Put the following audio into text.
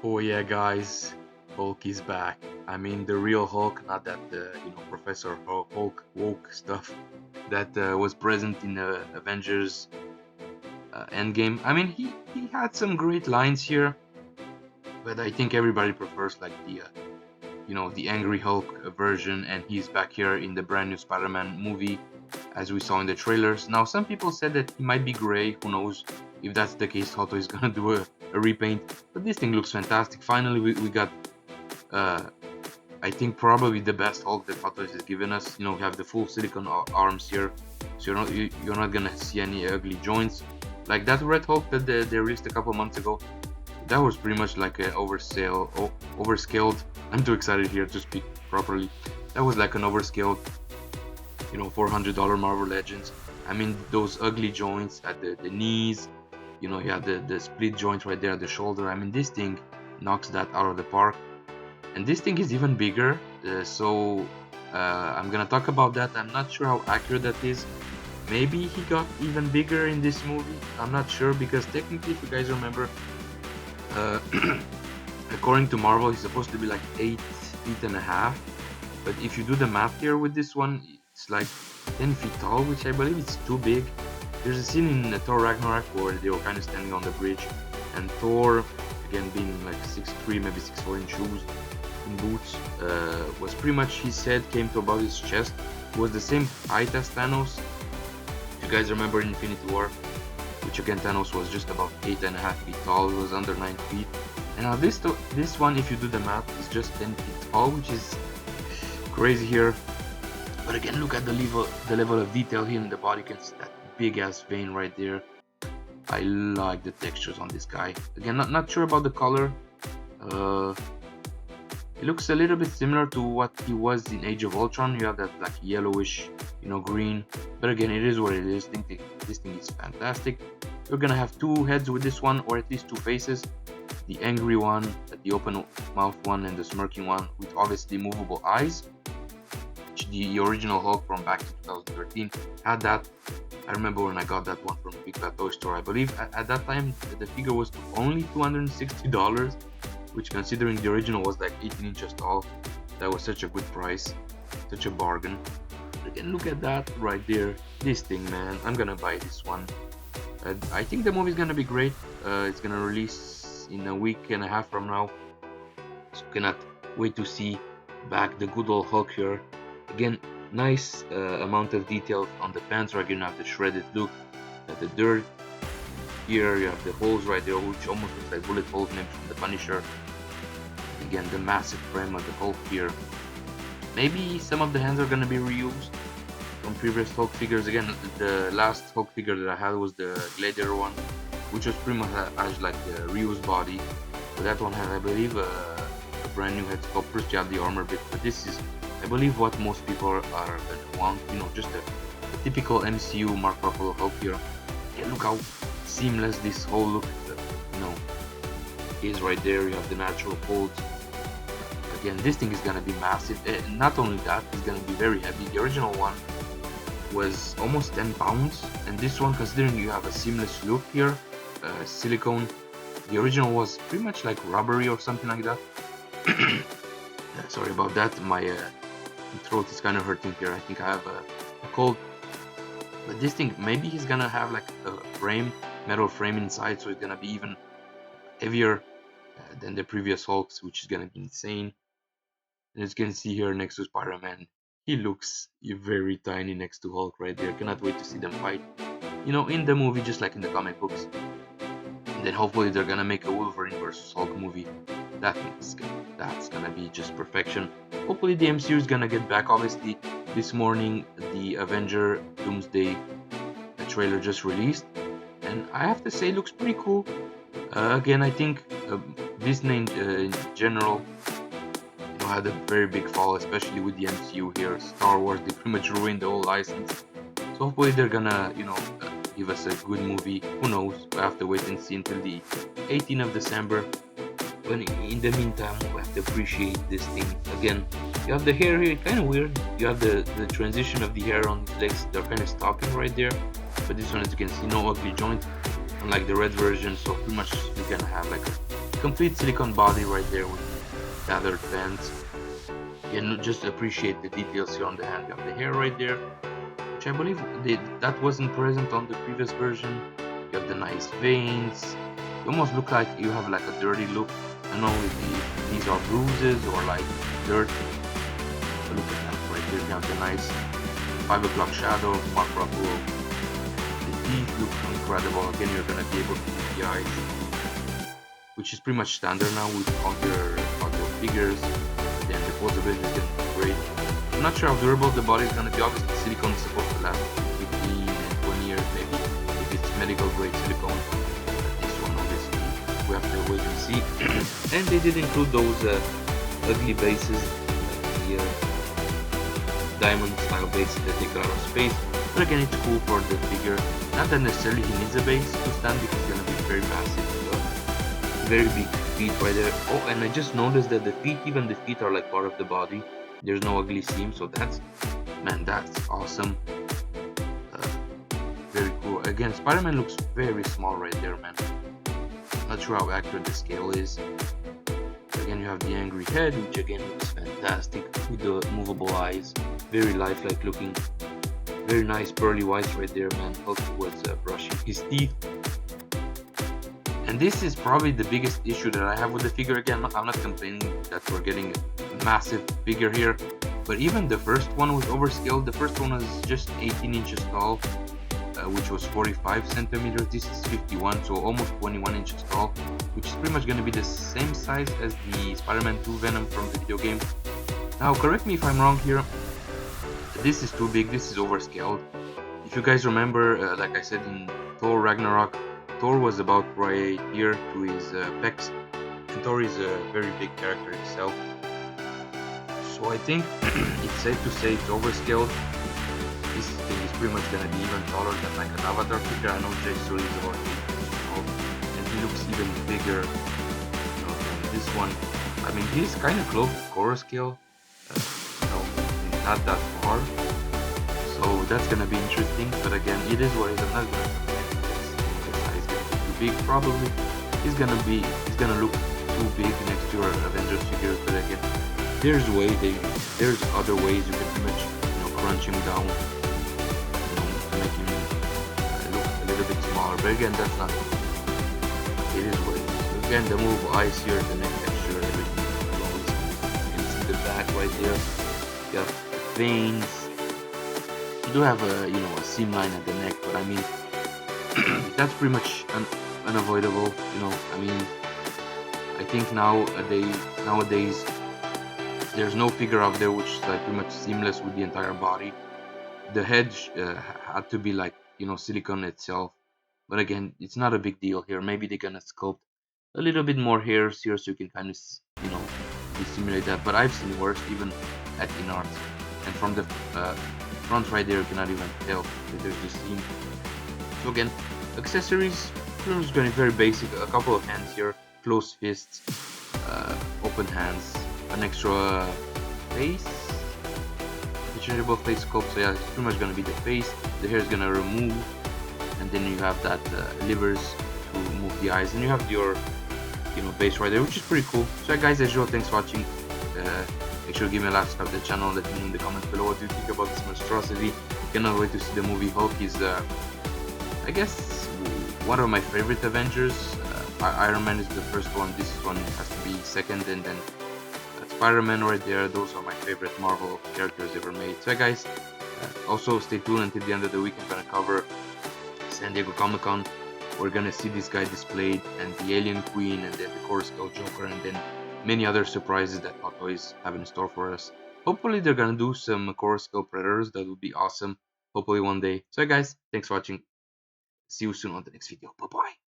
Oh yeah, guys, Hulk is back. I mean the real Hulk, not that Professor Hulk woke stuff that was present in Avengers Endgame. I mean he had some great lines here, but I think everybody prefers like the angry Hulk version, and he's back here in the brand new Spider-Man movie, as we saw in the trailers. Now some people said that he might be gray. Who knows? If that's the case, Toto is gonna do a repaint. But this thing looks fantastic. Finally, we got uh, I think probably the best Hulk that Hot Toys has given us. We have the full silicone arms here, so you're not gonna see any ugly joints like that Red Hulk that they released a couple months ago. That was pretty much like an overscaled. I'm too excited here to speak properly. That was like an overscaled, $400 Marvel Legends. I mean those ugly joints at the knees. You have the split joint right there at the shoulder. I mean this thing knocks that out of the park. And this thing is even bigger, so I'm gonna talk about that. I'm not sure how accurate that is. Maybe he got even bigger in this movie. I'm not sure, because technically, if you guys remember, uh, according to Marvel, he's supposed to be like 8 feet and a half. But if you do the math here with this one, it's like 10 feet tall, which I believe is too big. There's a scene in Thor Ragnarok where they were kind of standing on the bridge, and Thor, again being like 6'3", maybe 6'4" in shoes, in boots, was pretty much, his head came to about his chest. It was the same height as Thanos. If you guys remember Infinity War, which again Thanos was just about 8.5 feet tall. It was under 9 feet. And now this one, if you do the math, is just 10 feet tall, which is crazy here. But again, look at the level of detail here in the body. You can see that big ass vein right there. I like the textures on this guy. Again, not sure about the color. It looks a little bit similar to what he was in Age of Ultron. You have that like yellowish, green. But again, it is what it is. This thing is fantastic. You're gonna have two heads with this one, or at least two faces. The angry one, the open mouth one, and the smirking one with obviously movable eyes. The original Hulk from back in 2013 had that. I remember when I got that one from the Big Bad Toy Store. I believe at that time the figure was only $260, which, considering the original was like 18 inches tall, that was such a good price, such a bargain. Again, look at that right there. This thing, man, I'm gonna buy this one. I think the movie's gonna be great. It's gonna release in a week and a half from now, so cannot wait to see back the good old Hulk here. Again, nice amount of detail on the pants. Right, you have the shredded look, the dirt here. You have the holes right there, which almost looks like bullet holes maybe from the Punisher. Again, the massive frame of the Hulk here. Maybe some of the hands are gonna be reused from previous Hulk figures. Again, the last Hulk figure that I had was the Gladiator one, which was pretty much as like a reused body. But that one had, I believe, a brand new head sculpt. First you have the armor bit, but this is, I believe, what most people are gonna want. Just a typical MCU Mark Ruffalo Hulk here. Yeah, look how seamless this whole look, is right there. You have the natural folds. Again, this thing is gonna be massive. Not only that, it's gonna be very heavy. The original one was almost 10 pounds, and this one, considering you have a seamless look here, silicone, the original was pretty much like rubbery or something like that. Sorry about that, my throat is kind of hurting here. I think I have a cold. But this thing, maybe he's gonna have like a metal frame inside, so it's gonna be even heavier than the previous Hulks, which is gonna be insane. And as you can see here next to Spider-Man, he looks very tiny next to Hulk right there. Cannot wait to see them fight, in the movie, just like in the comic books. And then hopefully they're gonna make a Wolverine versus Hulk movie. That's gonna be just perfection. Hopefully the MCU is gonna get back. Obviously, this morning the Avenger Doomsday trailer just released, and I have to say, it looks pretty cool. Again, I think Disney in general, had a very big fall, especially with the MCU here. Star Wars, they pretty much ruined the whole license. So hopefully they're gonna, give us a good movie. Who knows? We have to wait and see until the 18th of December. But in the meantime, we have to appreciate this thing. Again, you have the hair here, kind of weird. You have the transition of the hair on his legs. They're kind of stopping right there. But this one, as you can see, no ugly joint, unlike the red version. So pretty much you're gonna have like complete silicone body right there with gathered bands. And just appreciate the details here on the hand. You have the hair right there, which I believe that wasn't present on the previous version. You have the nice veins. You almost look like you have like a dirty look. I don't know if these are bruises or like dirt. But look at that right there. You have the nice 5 o'clock shadow, Mark Ruffalo. The teeth look incredible. Again, you're gonna be able to see the eyes, which is pretty much standard now with other figures. Then the posability is getting great. I'm not sure how durable the body is gonna be. Obviously, silicone is supposed to last 15 and 20 years maybe if it's medical grade silicone. This one obviously we have to wait and see. And they did include those ugly bases, like the diamond style base that they got out of space. But again, it's cool for the figure. Not that necessarily he needs a base to stand because it's gonna be very massive. Very big feet right there. Oh, and I just noticed that the feet, even the feet are like part of the body. There's no ugly seam, so that's awesome. Very cool. Again, Spider-Man looks very small right there, man. Not sure how accurate the scale is. Again, you have the angry head, which again looks fantastic with the movable eyes. Very lifelike looking. Very nice pearly whites right there, man. Hulk was brushing his teeth. And this is probably the biggest issue that I have with the figure. Again, I'm not complaining that we're getting a massive figure here, but even the first one was overscaled. The first one was just 18 inches tall, which was 45 centimeters. This is 51, so almost 21 inches tall, which is pretty much going to be the same size as the Spider-Man 2 Venom from the video game. Now, correct me if I'm wrong here. This is too big. This is overscaled. If you guys remember, like I said in Thor Ragnarok, Thor was about right here to his pecs, and Thor is a very big character himself. So I think it's safe to say it's overscaled. This thing is pretty much gonna be even taller than like an Avatar figure. I know Jay Sully is about 8 inches tall, and he looks even bigger, than this one. I mean, he's kind of close to Korra scale, not that far. So that's gonna be interesting. But again, it is what it is. I'm not gonna big probably. He's gonna look too big next to our Avengers figures, but again, there's other ways you can pretty much crunch him down, to make him look a little bit smaller. But again, that's not it is what it is. So again, the move eyes here, the neck texture, everything. You can see the back right there. You have veins. You do have a seam line at the neck, but I mean that's pretty much unavoidable. I mean, I think nowadays there's no figure out there which is like pretty much seamless with the entire body. The head had to be like silicone itself, but again, it's not a big deal here. Maybe they're gonna sculpt a little bit more hairs here so you can kind of simulate that. But I've seen worse, even at InArt, and from the front right there you cannot even tell that there's the seam. So again, accessories, pretty much going to be very basic. A couple of hands here, closed fists, open hands, an extra face, interchangeable face sculpt. So yeah, it's pretty much going to be the face. The hair is going to remove, and then you have that levers to move the eyes, and you have your base right there, which is pretty cool. So yeah, guys, as usual, thanks for watching. Make sure to give me a like, subscribe to the channel, let me know in the comments below what you think about this monstrosity. Cannot wait to see the movie. Hulk is I guess one of my favorite Avengers. Iron Man is the first one. This one has to be second, and then Spider-Man right there. Those are my favorite Marvel characters ever made. So guys, also stay tuned until the end of the week. I'm gonna cover San Diego Comic-Con. We're gonna see this guy displayed, and the Alien Queen, and then the Korra Skull Joker, and then many other surprises that Hot Toys have in store for us. Hopefully they're gonna do some Korra Skull Predators. That would be awesome. Hopefully one day. So guys, thanks for watching. See you soon on the next video. Bye bye.